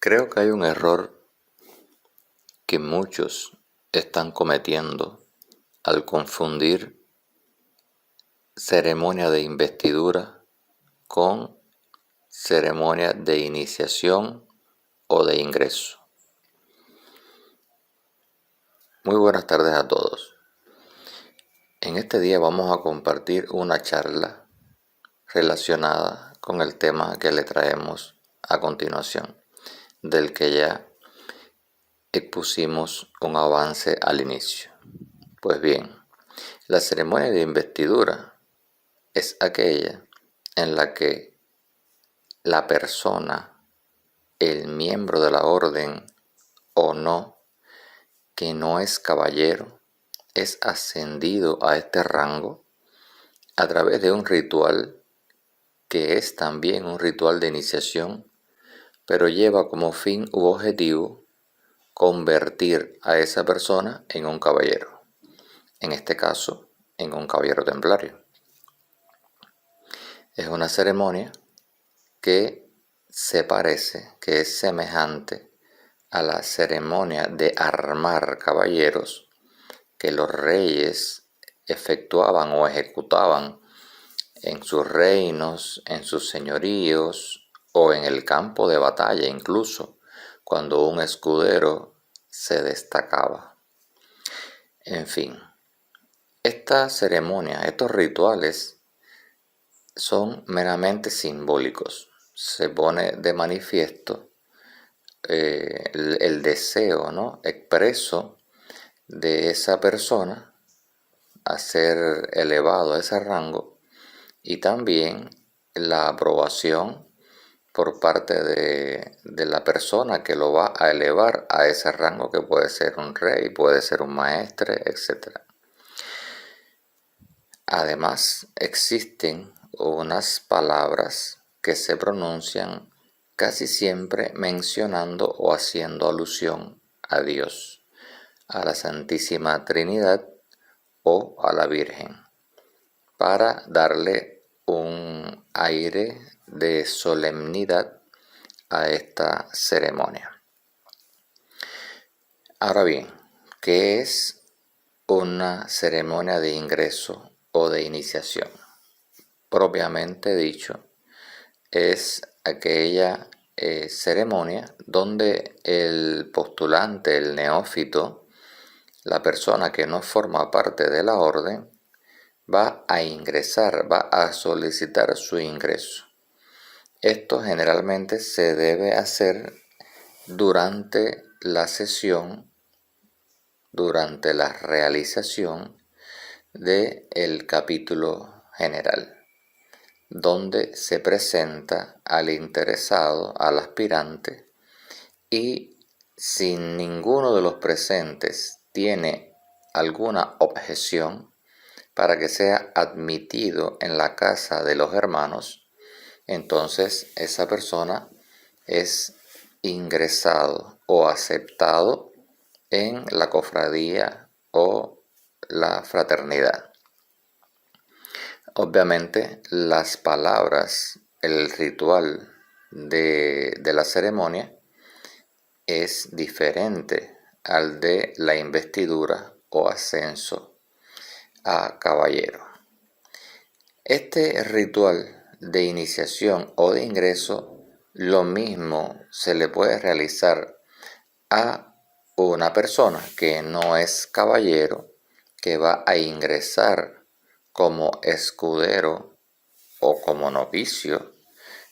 Creo que hay un error que muchos están cometiendo al confundir ceremonia de investidura con ceremonia de iniciación o de ingreso. Muy buenas tardes a todos. En este día vamos a compartir una charla relacionada con el tema que le traemos a continuación, del que ya expusimos un avance al inicio. Pues bien, la ceremonia de investidura es aquella en la que la persona, el miembro de la orden o no, que no es caballero, es ascendido a este rango a través de un ritual que es también un ritual de iniciación, pero lleva como fin u objetivo convertir a esa persona en un caballero, en este caso en un caballero templario. Es una ceremonia que se parece, que es semejante a la ceremonia de armar caballeros que los reyes efectuaban o ejecutaban en sus reinos, en sus señoríos o en el campo de batalla, incluso cuando un escudero se destacaba. En fin, esta ceremonia, estos rituales son meramente simbólicos. Se pone de manifiesto el deseo, ¿no?, expreso de esa persona a ser elevado a ese rango, y también la aprobación por parte de la persona que lo va a elevar a ese rango, que puede ser un rey, puede ser un maestre, etc. Además, existen unas palabras que se pronuncian casi siempre mencionando o haciendo alusión a Dios, a la Santísima Trinidad o a la Virgen, para darle un aire de solemnidad a esta ceremonia. Ahora bien, ¿qué es una ceremonia de ingreso o de iniciación? Propiamente dicho, es aquella ceremonia donde el postulante, el neófito, la persona que no forma parte de la orden, va a ingresar, va a solicitar su ingreso. Esto generalmente se debe hacer durante la sesión, durante la realización del capítulo general, donde se presenta al interesado, al aspirante, y si ninguno de los presentes tiene alguna objeción para que sea admitido en la casa de los hermanos, entonces esa persona es ingresado o aceptado en la cofradía o la fraternidad. Obviamente las palabras, el ritual de la ceremonia es diferente al de la investidura o ascenso a caballero. Este ritual de iniciación o de ingreso, lo mismo se le puede realizar a una persona que no es caballero, que va a ingresar como escudero o como novicio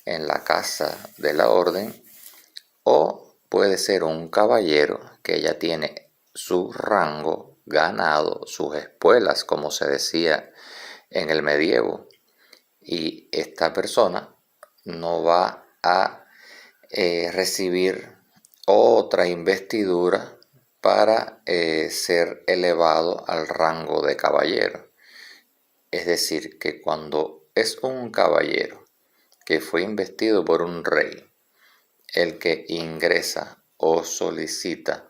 en la casa de la orden, o puede ser un caballero que ya tiene su rango ganado, sus espuelas, como se decía en el medievo, y esta persona no va a recibir otra investidura para ser elevado al rango de caballero. Es decir, que cuando es un caballero que fue investido por un rey el que ingresa o solicita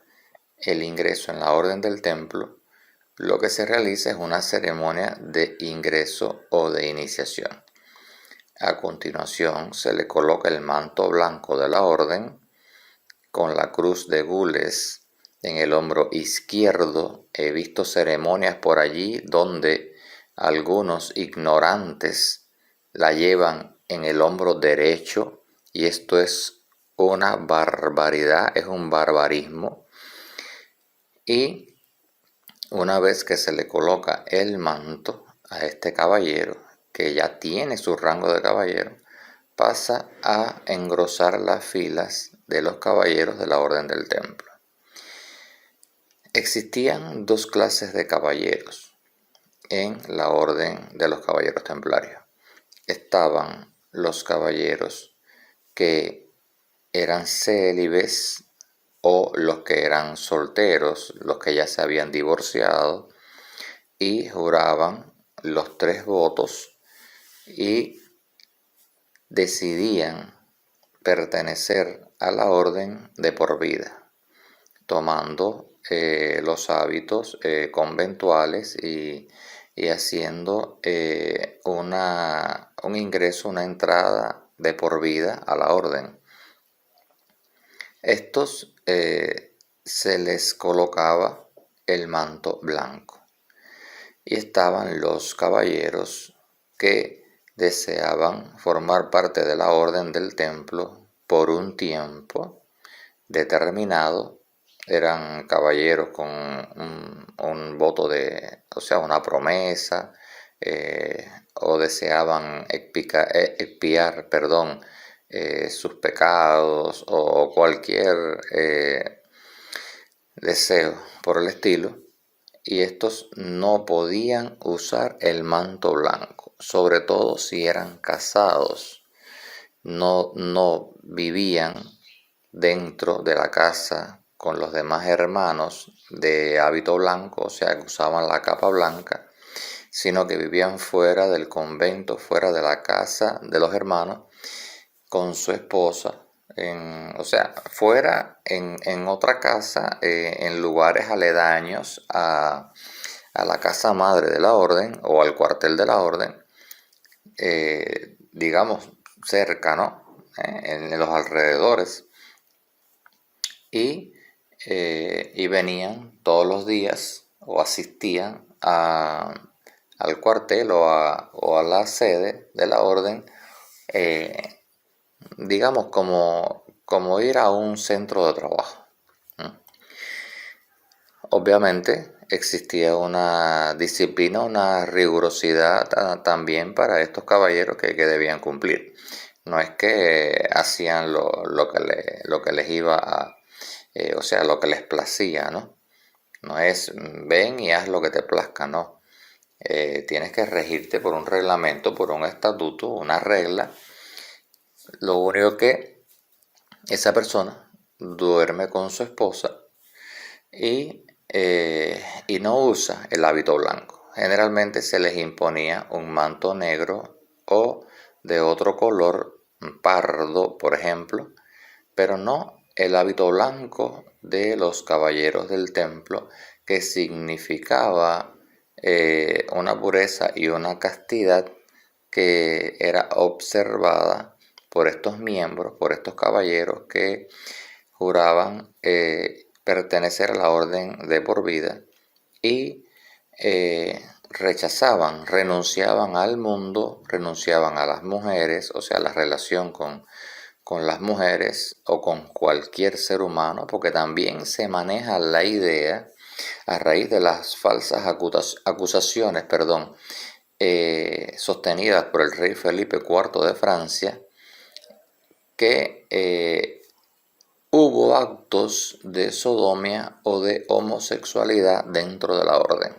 el ingreso en la orden del templo, lo que se realiza es una ceremonia de ingreso o de iniciación. A continuación se le coloca el manto blanco de la orden con la cruz de gules en el hombro izquierdo. He visto ceremonias por allí donde algunos ignorantes la llevan en el hombro derecho, y esto es una barbaridad, es un barbarismo. Y una vez que se le coloca el manto a este caballero, que ya tiene su rango de caballero, pasa a engrosar las filas de los caballeros de la Orden del Templo. Existían dos clases de caballeros en la Orden de los Caballeros Templarios. Estaban los caballeros que eran célibes o los que eran solteros, los que ya se habían divorciado y juraban los 3 votos y decidían pertenecer a la orden de por vida, tomando los hábitos conventuales y haciendo un ingreso, una entrada de por vida a la orden. Estos se les colocaba el manto blanco, y estaban los caballeros que deseaban formar parte de la orden del templo por un tiempo determinado. Eran caballeros con un voto una promesa, o deseaban expiar sus pecados o cualquier deseo por el estilo, y estos no podían usar el manto blanco, sobre todo si eran casados. No vivían dentro de la casa con los demás hermanos de hábito blanco, o sea que usaban la capa blanca, sino que vivían fuera del convento, fuera de la casa de los hermanos, con su esposa, fuera en otra casa, en lugares aledaños a la casa madre de la orden o al cuartel de la orden, digamos cerca, ¿no? En los alrededores, y venían todos los días o asistían al cuartel o a la sede de la orden, digamos como ir a un centro de trabajo. Obviamente existía una disciplina, una rigurosidad también para estos caballeros que debían cumplir. No es que hacían lo que les iba a, lo que les placía, ¿no? No es ven y haz lo que te plazca, no. Tienes que regirte por un reglamento, por un estatuto, una regla. Lo único que esa persona duerme con su esposa y no usa el hábito blanco. Generalmente se les imponía un manto negro o de otro color, pardo por ejemplo, pero no el hábito blanco de los caballeros del templo, que significaba una pureza y una castidad que era observada por estos miembros, por estos caballeros que juraban pertenecer a la orden de por vida y renunciaban al mundo, renunciaban a las mujeres, o sea, la relación con las mujeres o con cualquier ser humano, porque también se maneja la idea, a raíz de las falsas acusaciones sostenidas por el rey Felipe IV de Francia, que hubo actos de sodomía o de homosexualidad dentro de la orden.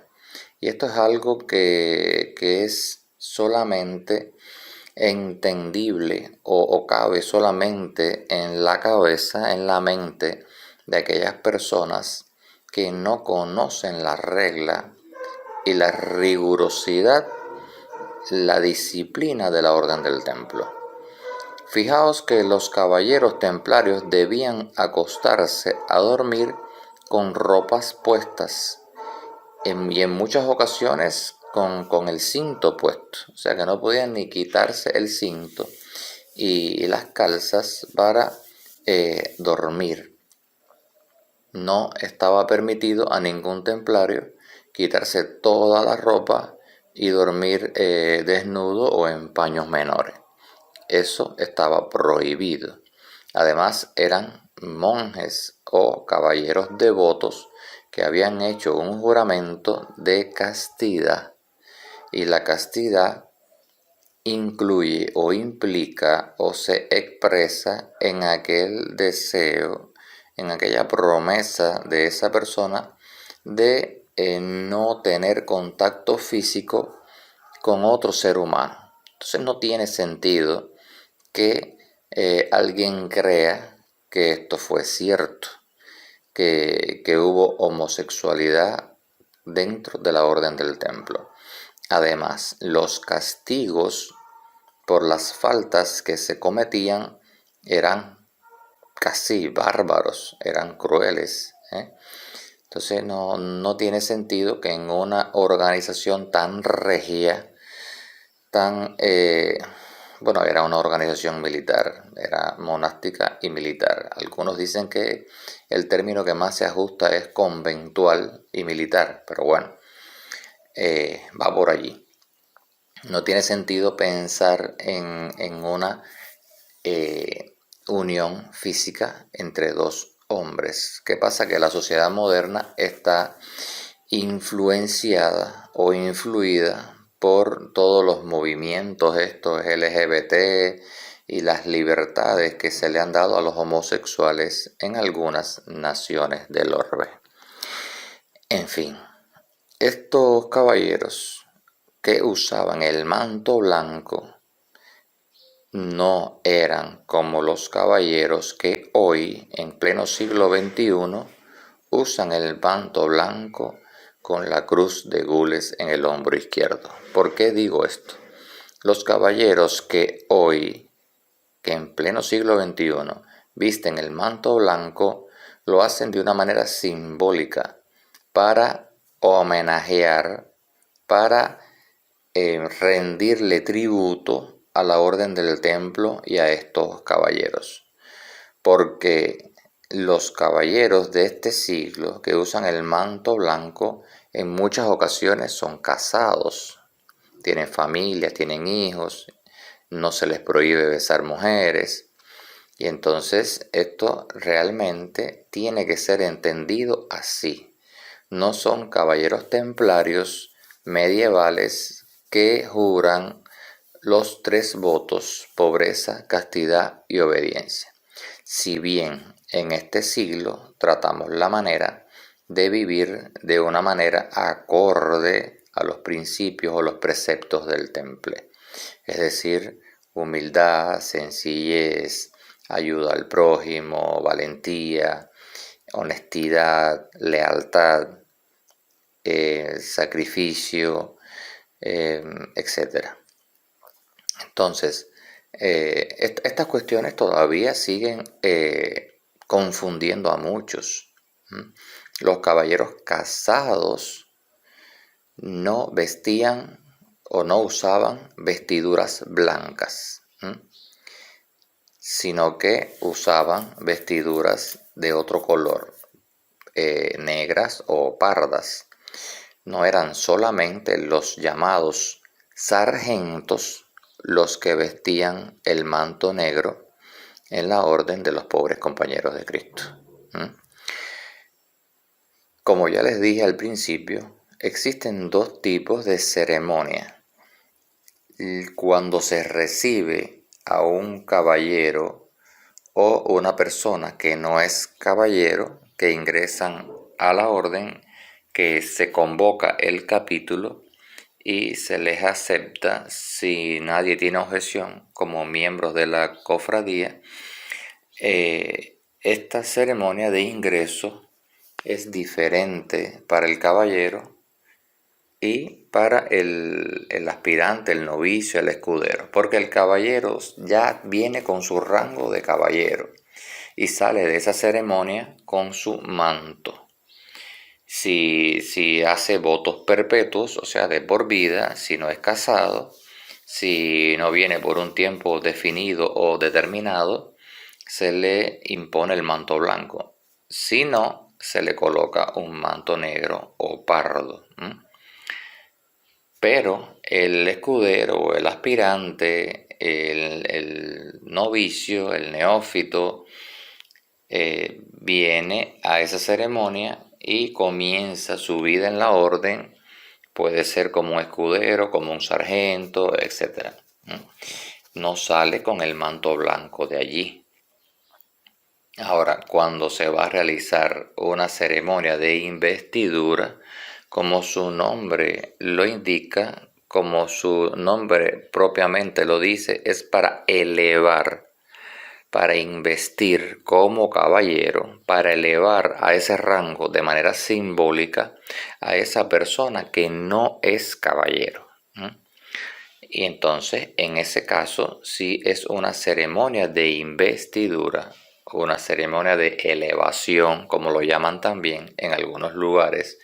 Y esto es algo que es solamente entendible o cabe solamente en la cabeza, en la mente de aquellas personas que no conocen la regla y la rigurosidad, la disciplina de la orden del templo. Fijaos que los caballeros templarios debían acostarse a dormir con ropas puestas y en muchas ocasiones con el cinto puesto, o sea que no podían ni quitarse el cinto y las calzas para dormir. no estaba permitido a ningún templario quitarse toda la ropa y dormir desnudo o en paños menores. Eso estaba prohibido. Además, eran monjes o caballeros devotos que habían hecho un juramento de castidad. Y la castidad incluye o implica o se expresa en aquel deseo, en aquella promesa de esa persona de no tener contacto físico con otro ser humano. Entonces no tiene sentido que alguien crea que esto fue cierto, que hubo homosexualidad dentro de la orden del templo. Además, los castigos por las faltas que se cometían eran casi bárbaros, eran crueles. Entonces no tiene sentido que en una organización tan regia, era una organización militar, era monástica y militar. Algunos dicen que el término que más se ajusta es conventual y militar, pero bueno, va por allí. No tiene sentido pensar en una unión física entre dos hombres. ¿Qué pasa? Que la sociedad moderna está influenciada o influida por todos los movimientos estos LGBT y las libertades que se le han dado a los homosexuales en algunas naciones del orbe. En fin, estos caballeros que usaban el manto blanco no eran como los caballeros que hoy, en pleno siglo XXI, usan el manto blanco con la cruz de gules en el hombro izquierdo. ¿Por qué digo esto? Los caballeros que hoy, que en pleno siglo XXI, visten el manto blanco, lo hacen de una manera simbólica para homenajear, para rendirle tributo a la orden del templo y a estos caballeros. Porque los caballeros de este siglo que usan el manto blanco en muchas ocasiones son casados, tienen familias, tienen hijos, no se les prohíbe besar mujeres. Y entonces esto realmente tiene que ser entendido así. No son caballeros templarios medievales que juran los 3 votos: pobreza, castidad y obediencia. Si bien en este siglo tratamos la manera de vivir de una manera acorde a los principios o los preceptos del temple, es decir, humildad, sencillez, ayuda al prójimo, valentía, honestidad, lealtad, sacrificio, etc. Entonces, estas cuestiones todavía siguen confundiendo a muchos. Los caballeros casados no vestían o no usaban vestiduras blancas, sino que usaban vestiduras de otro color, negras o pardas. No eran solamente los llamados sargentos los que vestían el manto negro en la orden de los pobres compañeros de Cristo. Como ya les dije al principio, existen 2 tipos de ceremonia. Cuando se recibe a un caballero o una persona que no es caballero, que ingresan a la orden, que se convoca el capítulo y se les acepta, si nadie tiene objeción, como miembros de la cofradía. Esta ceremonia de ingreso es diferente para el caballero y para el aspirante, el novicio, el escudero, porque el caballero ya viene con su rango de caballero y sale de esa ceremonia con su manto. Si hace votos perpetuos, o sea, de por vida, si no es casado, si no viene por un tiempo definido o determinado, se le impone el manto blanco. Si no, se le coloca un manto negro o pardo. Pero el escudero o el aspirante, el novicio, el neófito, viene a esa ceremonia y comienza su vida en la orden. Puede ser como un escudero, como un sargento, etc. No sale con el manto blanco de allí. Ahora, cuando se va a realizar una ceremonia de investidura, como su nombre lo indica, como su nombre propiamente lo dice, es para elevar, para investir como caballero, para elevar a ese rango de manera simbólica a esa persona que no es caballero. Y entonces, en ese caso, sí es una ceremonia de investidura, una ceremonia de elevación, como lo llaman también en algunos lugares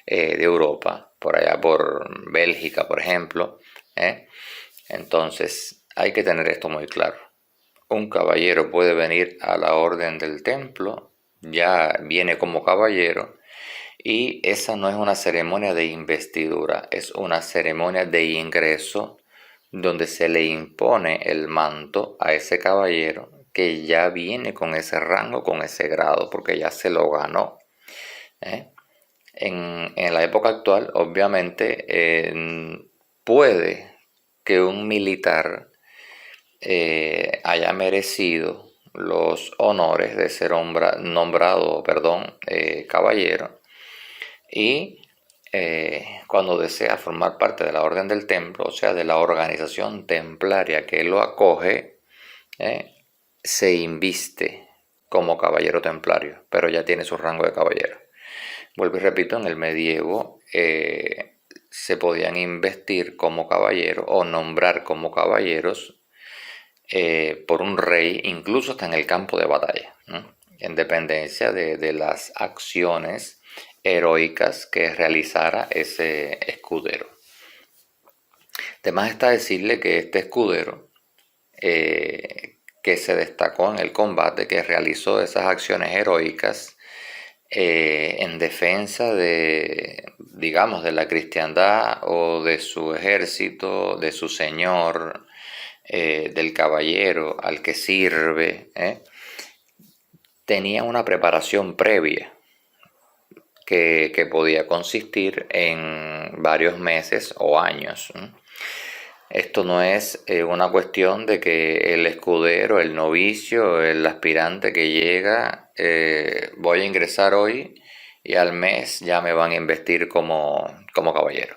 de Europa, por allá por Bélgica, por ejemplo. Entonces, hay que tener esto muy claro. Un caballero puede venir a la orden del templo, ya viene como caballero, y esa no es una ceremonia de investidura, es una ceremonia de ingreso donde se le impone el manto a ese caballero que ya viene con ese rango, con ese grado, porque ya se lo ganó. En la época actual, obviamente, puede que un militar haya merecido los honores de ser nombrado caballero, y cuando desea formar parte de la orden del templo, o sea, de la organización templaria que lo acoge, se inviste como caballero templario, pero ya tiene su rango de caballero. Vuelvo y repito, en el medievo se podían investir como caballero o nombrar como caballeros por un rey, incluso hasta en el campo de batalla, en dependencia de las acciones heroicas que realizara ese escudero. Además está decirle que este escudero que se destacó en el combate, que realizó esas acciones heroicas en defensa digamos, de la cristiandad o de su ejército, de su señor, del caballero al que sirve, tenía una preparación previa que podía consistir en varios meses o años. Esto no es una cuestión de que el escudero, el novicio, el aspirante que llega, voy a ingresar hoy y al mes ya me van a investir como caballero.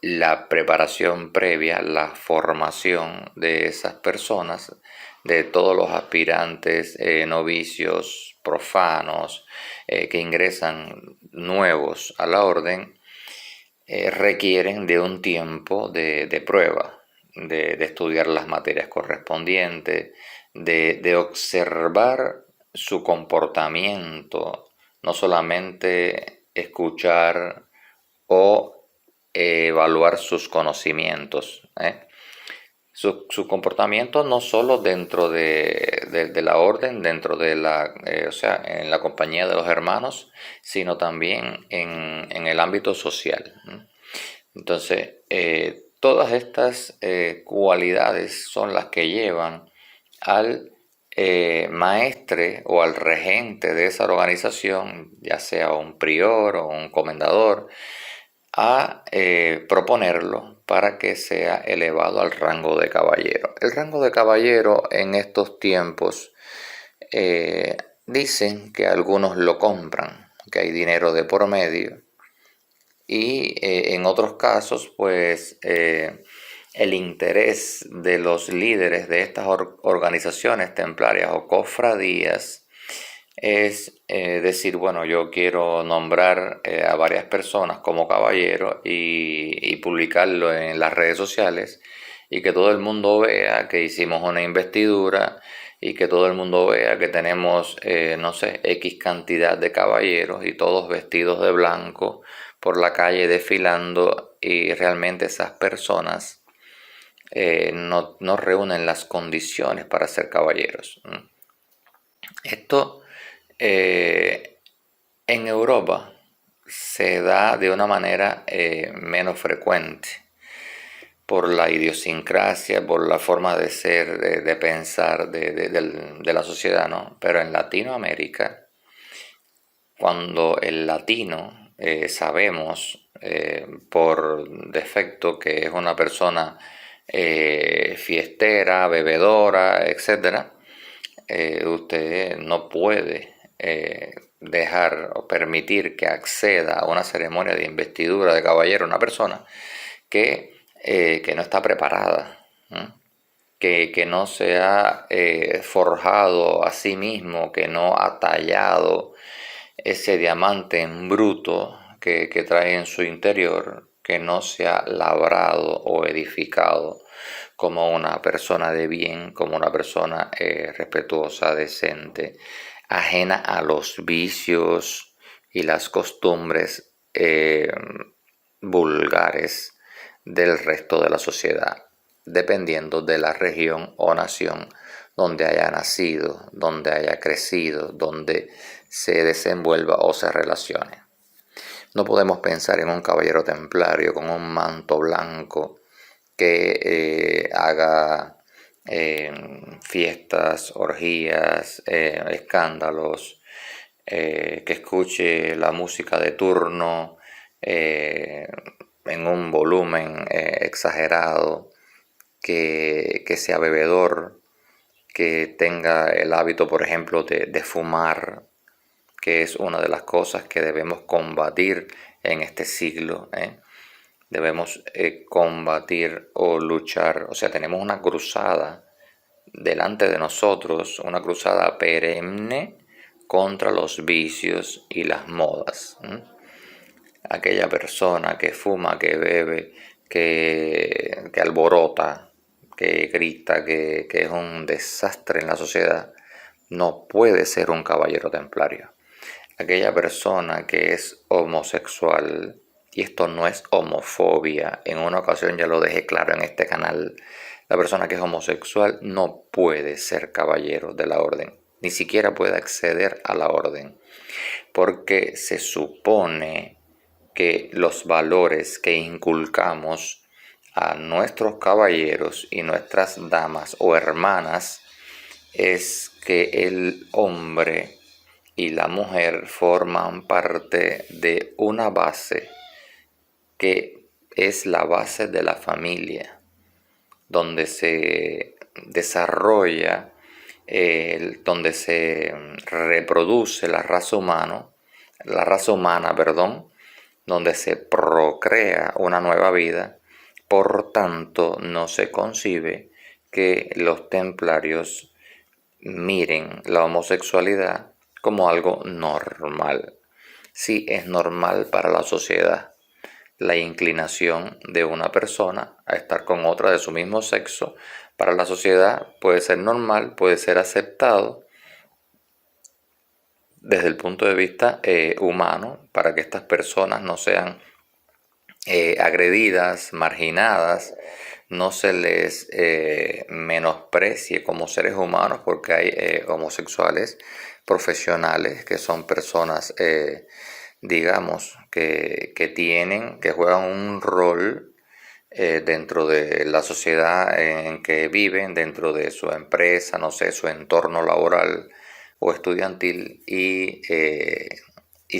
La preparación previa, la formación de esas personas, de todos los aspirantes, novicios, profanos, que ingresan nuevos a la orden, requieren de un tiempo de prueba, de estudiar las materias correspondientes, de observar su comportamiento, no solamente escuchar o evaluar sus conocimientos. Su comportamiento no solo dentro de la orden, dentro de o sea, en la compañía de los hermanos, sino también en el ámbito social. Entonces, todas estas cualidades son las que llevan al maestre o al regente de esa organización, ya sea un prior o un comendador, a proponerlo para que sea elevado al rango de caballero. El rango de caballero en estos tiempos dicen que algunos lo compran, que hay dinero de por medio, y en otros casos pues el interés de los líderes de estas organizaciones templarias o cofradías es decir, bueno, yo quiero nombrar a varias personas como caballero y publicarlo en las redes sociales y que todo el mundo vea que hicimos una investidura y que todo el mundo vea que tenemos, no sé, X cantidad de caballeros y todos vestidos de blanco por la calle desfilando, y realmente esas personas no reúnen las condiciones para ser caballeros. Esto En Europa se da de una manera menos frecuente por la idiosincrasia, por la forma de ser, de pensar de la sociedad, ¿no? Pero en Latinoamérica, cuando el latino sabemos por defecto que es una persona fiestera, bebedora, etcétera, usted no puede dejar o permitir que acceda a una ceremonia de investidura de caballero una persona que no está preparada, ¿no? Que no se ha forjado a sí mismo, que no ha tallado ese diamante en bruto que trae en su interior, que no se ha labrado o edificado como una persona de bien, como una persona respetuosa, decente, ajena a los vicios y las costumbres vulgares del resto de la sociedad, dependiendo de la región o nación donde haya nacido, donde haya crecido, donde se desenvuelva o se relacione. No podemos pensar en un caballero templario con un manto blanco que haga fiestas, orgías, escándalos, que escuche la música de turno en un volumen exagerado, que sea bebedor, que tenga el hábito, por ejemplo, de fumar, que es una de las cosas que debemos combatir en este siglo. Debemos combatir o luchar, o sea, tenemos una cruzada delante de nosotros, una cruzada perenne contra los vicios y las modas. Aquella persona que fuma, que bebe, que alborota, que grita, que es un desastre en la sociedad, no puede ser un caballero templario. Aquella persona que es homosexual, y esto no es homofobia, en una ocasión ya lo dejé claro en este canal, la persona que es homosexual no puede ser caballero de la orden, ni siquiera puede acceder a la orden, porque se supone que los valores que inculcamos a nuestros caballeros y nuestras damas o hermanas es que el hombre y la mujer forman parte de una base que es la base de la familia, donde se desarrolla, donde se reproduce la raza humana, donde se procrea una nueva vida. Por tanto, no se concibe que los templarios miren la homosexualidad como algo normal. Sí es normal para la sociedad la inclinación de una persona a estar con otra de su mismo sexo. Para la sociedad puede ser normal, puede ser aceptado desde el punto de vista humano, para que estas personas no sean agredidas, marginadas, no se les menosprecie como seres humanos, porque hay homosexuales profesionales que son personas, digamos, que juegan un rol dentro de la sociedad en que viven, dentro de su empresa, no sé, su entorno laboral o estudiantil, y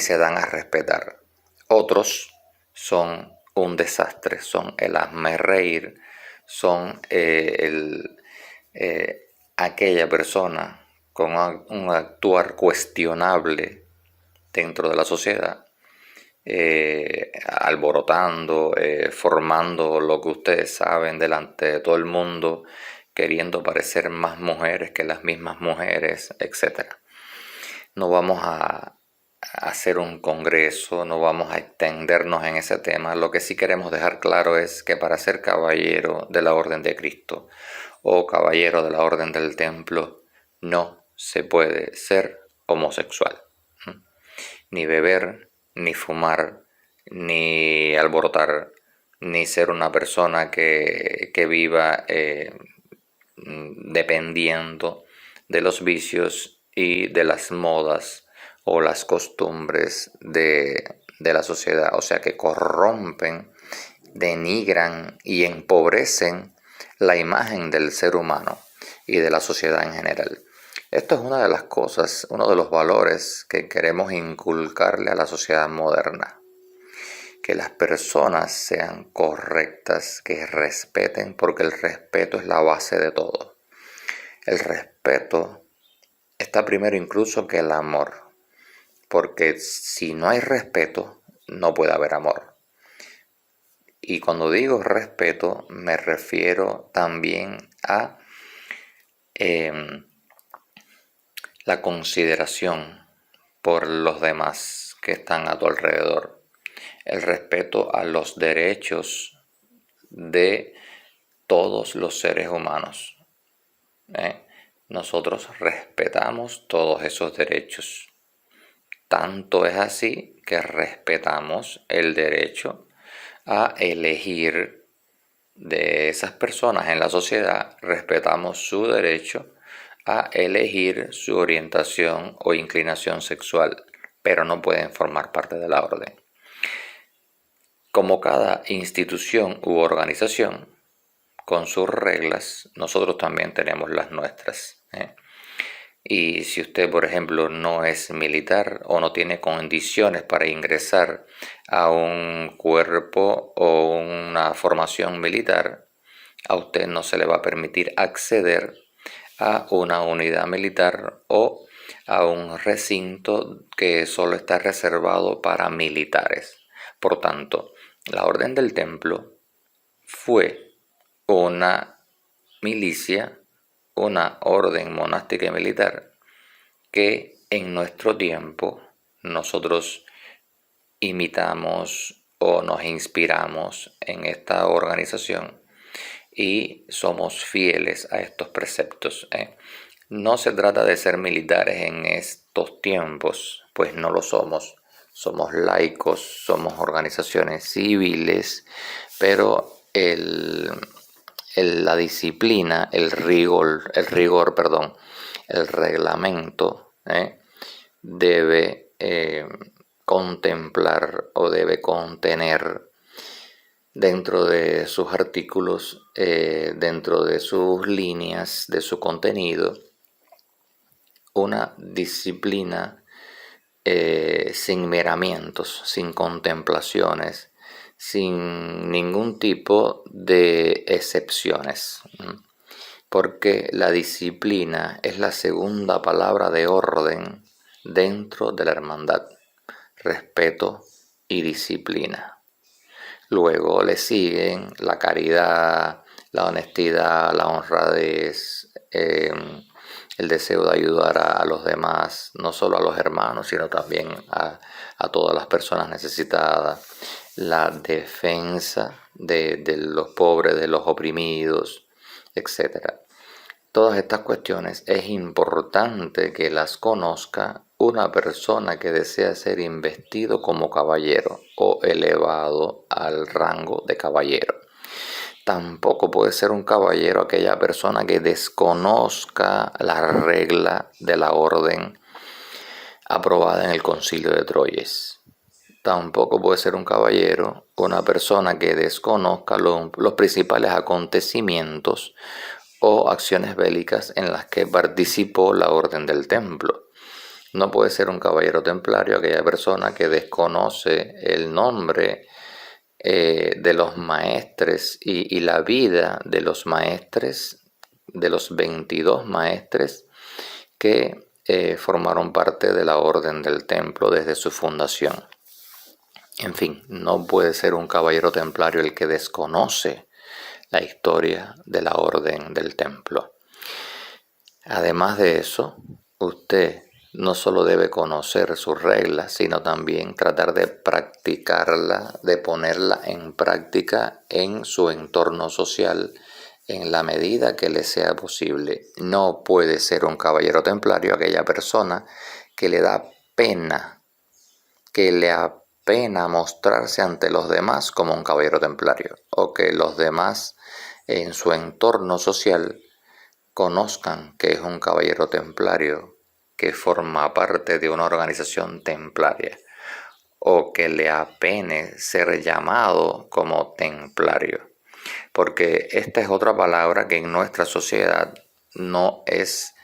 se dan a respetar. Otros son un desastre, son el hazmerreír, son aquella persona con un actuar cuestionable dentro de la sociedad, alborotando, formando lo que ustedes saben delante de todo el mundo, queriendo parecer más mujeres que las mismas mujeres, etc. No vamos a hacer un congreso, no vamos a extendernos en ese tema. Lo que sí queremos dejar claro es que para ser caballero de la Orden de Cristo o caballero de la Orden del Templo no se puede ser homosexual, ni beber, ni fumar, ni alborotar, ni ser una persona que viva dependiendo de los vicios y de las modas o las costumbres de la sociedad, o sea que corrompen, denigran y empobrecen la imagen del ser humano y de la sociedad en general. Esto es una de las cosas, uno de los valores que queremos inculcarle a la sociedad moderna. Que las personas sean correctas, que respeten, porque el respeto es la base de todo. El respeto está primero incluso que el amor, porque si no hay respeto, no puede haber amor. Y cuando digo respeto, me refiero también a la consideración por los demás que están a tu alrededor. El respeto a los derechos de todos los seres humanos. Nosotros respetamos todos esos derechos. Tanto es así que respetamos el derecho a elegir de esas personas en la sociedad, respetamos su derecho a elegir su orientación o inclinación sexual, pero no pueden formar parte de la orden. Como cada institución u organización, con sus reglas, nosotros también tenemos las nuestras. Y si usted, por ejemplo, no es militar o no tiene condiciones para ingresar a un cuerpo o una formación militar, a usted no se le va a permitir acceder a una unidad militar o a un recinto que solo está reservado para militares. Por tanto, la Orden del Templo fue una milicia, una orden monástica y militar que en nuestro tiempo nosotros imitamos o nos inspiramos en esta organización y somos fieles a estos preceptos. No se trata de ser militares en estos tiempos, pues no lo somos. Somos laicos, somos organizaciones civiles, pero la disciplina, el reglamento debe contemplar o debe contener dentro de sus artículos, dentro de sus líneas, de su contenido, una disciplina sin miramientos, sin contemplaciones, sin ningún tipo de excepciones, porque la disciplina es la segunda palabra de orden dentro de la hermandad, respeto y disciplina. Luego le siguen la caridad, la honestidad, la honradez, el deseo de ayudar a los demás, no solo a los hermanos, sino también a todas las personas necesitadas, la defensa de los pobres, de los oprimidos, etc. Todas estas cuestiones es importante que las conozca una persona que desea ser investido como caballero o elevado al rango de caballero. Tampoco puede ser un caballero aquella persona que desconozca la regla de la orden aprobada en el Concilio de Troyes. Tampoco puede ser un caballero una persona que desconozca los principales acontecimientos o acciones bélicas en las que participó la Orden del Templo. No puede ser un caballero templario aquella persona que desconoce el nombre de los maestres y la vida de los maestres, de los 22 maestres que formaron parte de la Orden del Templo desde su fundación. En fin, no puede ser un caballero templario el que desconoce la historia de la Orden del Templo. Además de eso, usted no solo debe conocer sus reglas, sino también tratar de practicarla, de ponerla en práctica en su entorno social en la medida que le sea posible. No puede ser un caballero templario aquella persona que le da pena, que le apena mostrarse ante los demás como un caballero templario, o que los demás en su entorno social conozcan que es un caballero templario que forma parte de una organización templaria o que le apene ser llamado como templario, porque esta es otra palabra que en nuestra sociedad no es,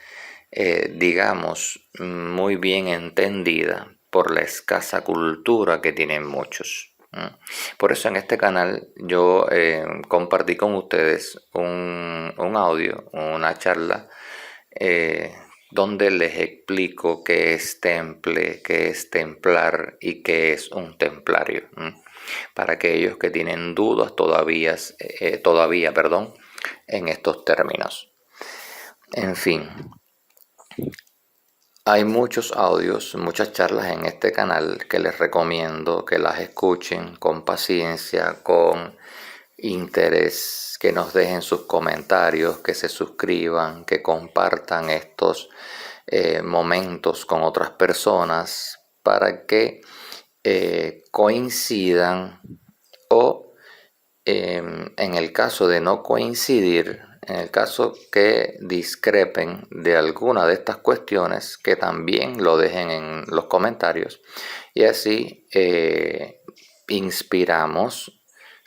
digamos, muy bien entendida por la escasa cultura que tienen muchos. Por eso en este canal yo compartí con ustedes un audio, una charla, donde les explico qué es temple, qué es templar y qué es un templario. Para aquellos que tienen dudas todavía, en estos términos. En fin, hay muchos audios, muchas charlas en este canal que les recomiendo que las escuchen con paciencia, con interés, que nos dejen sus comentarios, que se suscriban, que compartan estos momentos con otras personas para que coincidan o en el caso de no coincidir, en el caso que discrepen de alguna de estas cuestiones, que también lo dejen en los comentarios y así inspiramos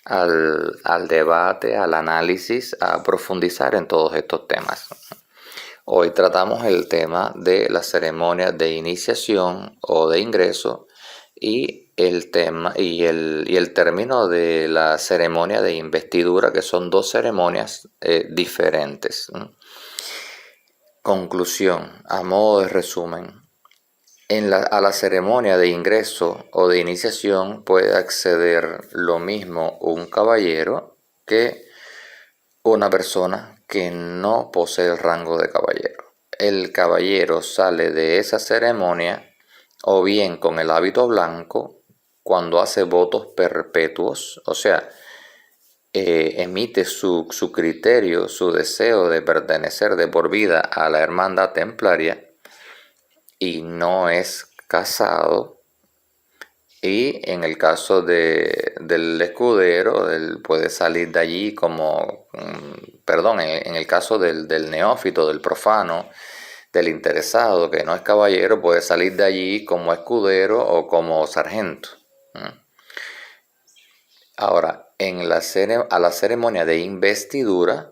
al debate, al análisis, a profundizar en todos estos temas. Hoy tratamos el tema de la ceremonia de iniciación o de ingreso y el tema y el término de la ceremonia de investidura, que son dos ceremonias diferentes. Conclusión, a modo de resumen, a la ceremonia de ingreso o de iniciación puede acceder lo mismo un caballero que una persona que no posee el rango de caballero. El caballero sale de esa ceremonia o bien con el hábito blanco cuando hace votos perpetuos, o sea, emite su criterio, su deseo de pertenecer de por vida a la hermandad templaria y no es casado. Y en el caso del escudero, él puede salir de allí como, en el caso del neófito, del profano, del interesado que no es caballero, puede salir de allí como escudero o como sargento. Ahora, a la ceremonia de investidura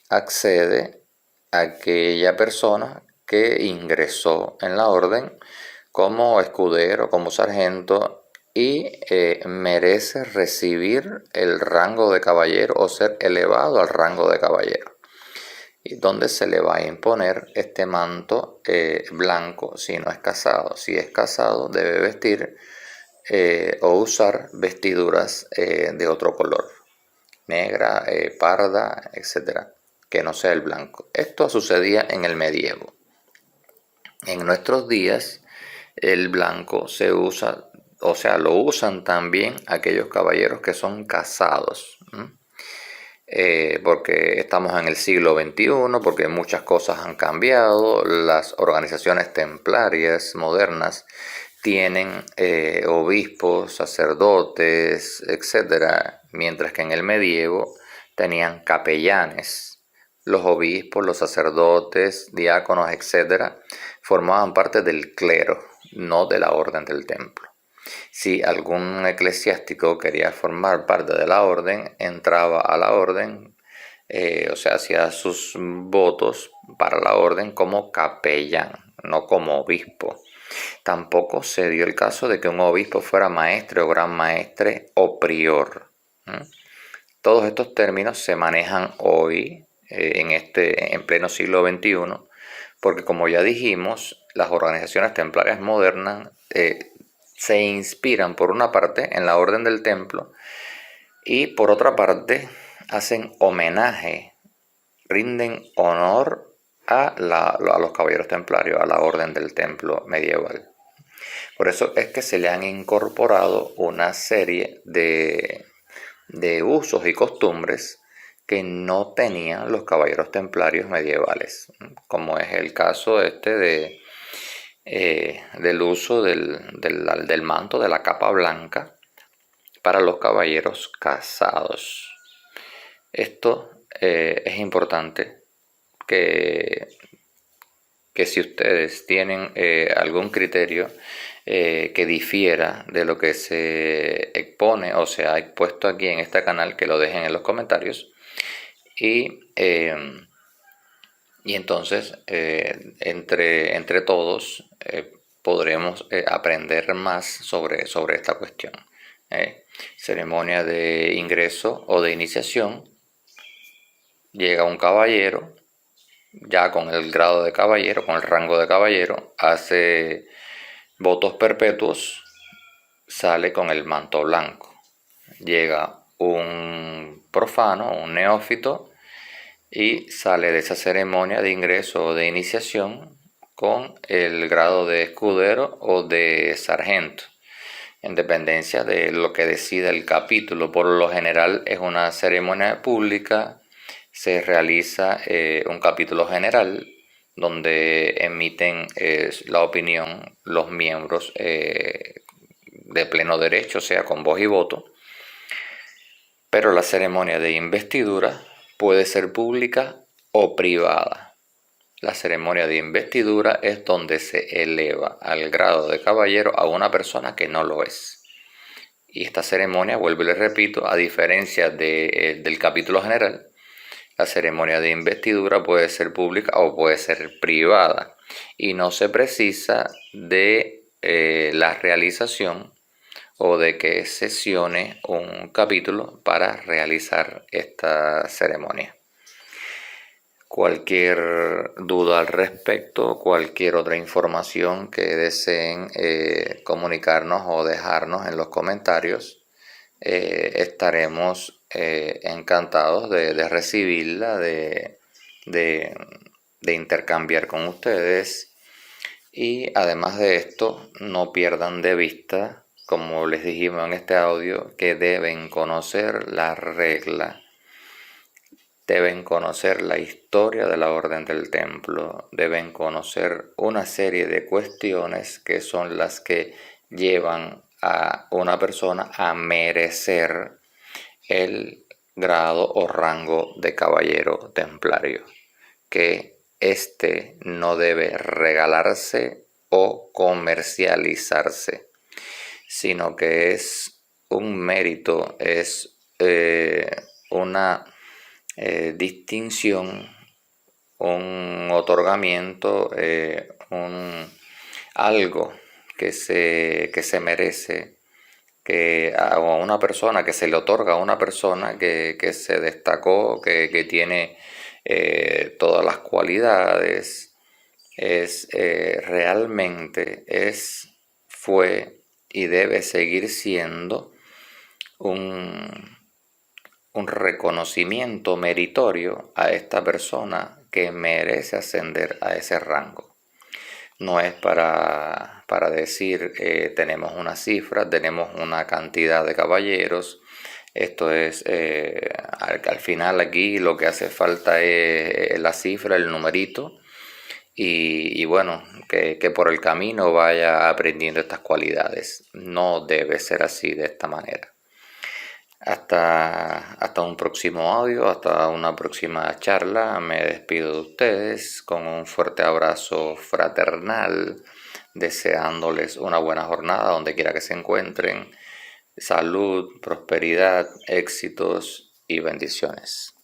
accede aquella persona que ingresó en la orden como escudero, como sargento y merece recibir el rango de caballero o ser elevado al rango de caballero, y donde se le va a imponer este manto blanco si no es casado. Si es casado debe vestir o usar vestiduras de otro color, negra, parda, etcétera, que no sea el blanco. Esto sucedía en el medievo. En nuestros días el blanco se usa, o sea, lo usan también aquellos caballeros que son casados, porque estamos en el siglo XXI, porque muchas cosas han cambiado. Las organizaciones templarias modernas tienen obispos, sacerdotes, etcétera, mientras que en el medievo tenían capellanes. Los obispos, los sacerdotes, diáconos, etcétera, formaban parte del clero, no de la orden del templo. Si algún eclesiástico quería formar parte de la orden, entraba a la orden, o sea, hacía sus votos para la orden como capellán, no como obispo. Tampoco se dio el caso de que un obispo fuera maestre o gran maestre o prior. Todos estos términos se manejan hoy, en pleno siglo XXI, porque como ya dijimos, las organizaciones templarias modernas se inspiran por una parte en la orden del templo y por otra parte hacen homenaje, rinden honor a los caballeros templarios, a la orden del templo medieval. Por eso es que se le han incorporado una serie de usos y costumbres que no tenían los caballeros templarios medievales, como es el caso del uso del manto, de la capa blanca para los caballeros casados. Esto es importante que que si ustedes tienen algún criterio que difiera de lo que se expone o se ha expuesto aquí en este canal, que lo dejen en los comentarios. Y entonces entre todos podremos aprender más sobre esta cuestión. Ceremonia de ingreso o de iniciación. Llega un caballero, ya con el grado de caballero, con el rango de caballero, hace votos perpetuos, sale con el manto blanco. Llega un profano, un neófito, y sale de esa ceremonia de ingreso o de iniciación con el grado de escudero o de sargento, en dependencia de lo que decida el capítulo. Por lo general es una ceremonia pública, se realiza un capítulo general donde emiten la opinión los miembros de pleno derecho, o sea, con voz y voto. Pero la ceremonia de investidura puede ser pública o privada. La ceremonia de investidura es donde se eleva al grado de caballero a una persona que no lo es. Y esta ceremonia, vuelvo y les repito, a diferencia del capítulo general, la ceremonia de investidura puede ser pública o puede ser privada. Y no se precisa de la realización o de que sesione un capítulo para realizar esta ceremonia. Cualquier duda al respecto, cualquier otra información que deseen comunicarnos o dejarnos en los comentarios, estaremos encantados de recibirla, de intercambiar con ustedes. Y además de esto, no pierdan de vista, como les dijimos en este audio, que deben conocer la regla, deben conocer la historia de la Orden del Templo, deben conocer una serie de cuestiones que son las que llevan a una persona a merecer el grado o rango de caballero templario, que este no debe regalarse o comercializarse, sino que es un mérito, es una distinción, un otorgamiento, algo que se merece, que a una persona, que se le otorga a una persona que se destacó, que tiene todas las cualidades, realmente fue y debe seguir siendo un reconocimiento meritorio a esta persona que merece ascender a ese rango. No es para decir tenemos una cifra, tenemos una cantidad de caballeros. Esto es, al final aquí lo que hace falta es la cifra, el numerito, y bueno, que por el camino vaya aprendiendo estas cualidades. No debe ser así, de esta manera. Hasta un próximo audio, hasta una próxima charla. Me despido de ustedes con un fuerte abrazo fraternal, deseándoles una buena jornada donde quiera que se encuentren. Salud, prosperidad, éxitos y bendiciones.